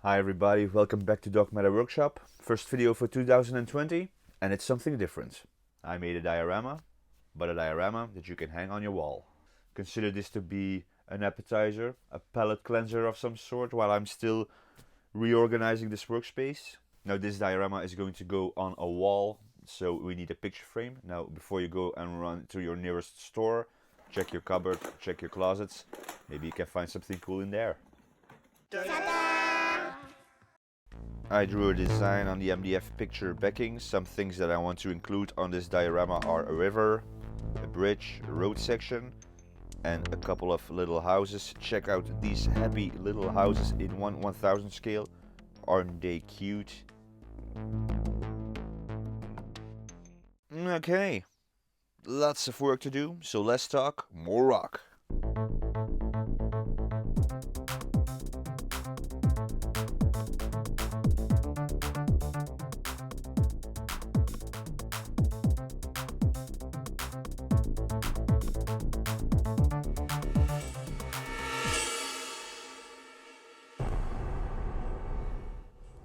Hi everybody, welcome back to Dark Matter Workshop. First video for 2020, and it's something different. I made a diorama, but a diorama that you can hang on your wall. Consider this to be an appetizer, a palette cleanser of some sort, while I'm still reorganizing this workspace. Now this diorama is going to go on a wall, so we need a picture frame. Now before you go and run to your nearest store, check your cupboard, check your closets. Maybe you can find something cool in there. I drew a design on the MDF picture backing. Some things that I want to include on this diorama are a river, a bridge, a road section, and a couple of little houses. Check out these happy little houses in 1/1000 scale. Aren't they cute? Okay, lots of work to do, so let's talk more rock.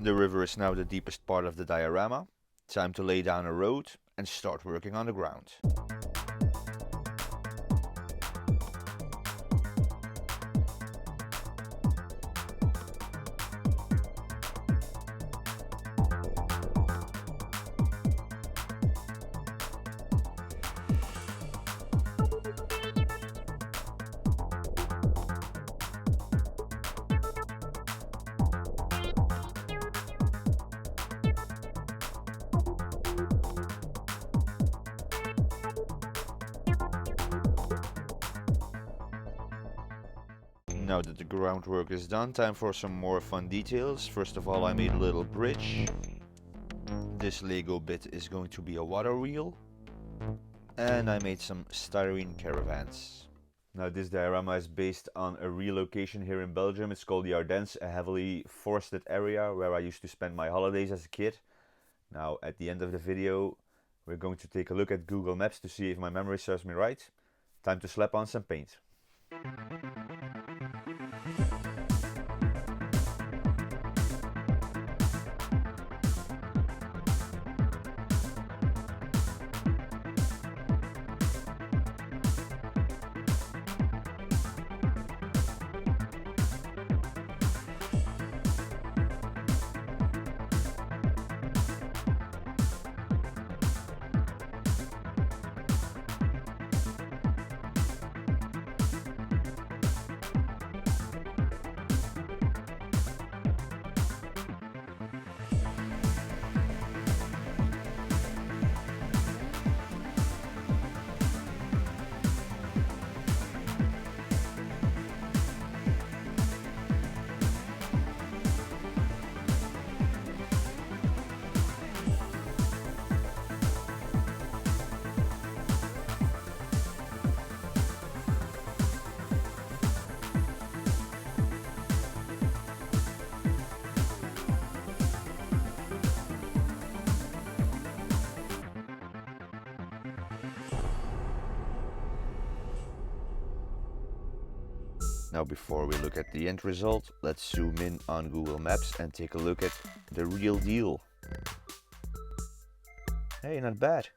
The river is now the deepest part of the diorama. Time to lay down a road and start working on the ground. Now that the groundwork is done, time for some more fun details. First of all, I made a little bridge. This Lego bit is going to be a water wheel. And I made some styrene caravans. Now this diorama is based on a real location here in Belgium. It's called the Ardennes, a heavily forested area where I used to spend my holidays as a kid. Now at the end of the video, we're going to take a look at Google Maps to see if my memory serves me right. Time to slap on some paint. Now before we look at the end result, let's zoom in on Google Maps and take a look at the real deal. Hey, not bad.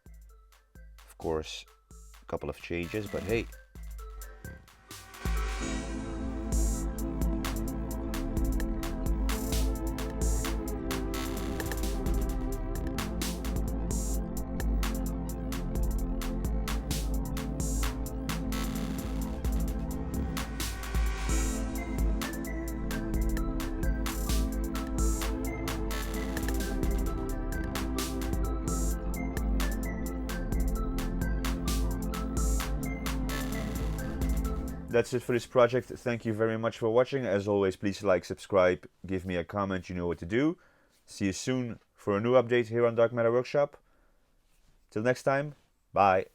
Of course, a couple of changes, but hey. That's it for this project. Thank you very much for watching. As always, please like, subscribe, give me a comment, you know what to do. See you soon for a new update here on Dark Matter Workshop. Till next time, bye.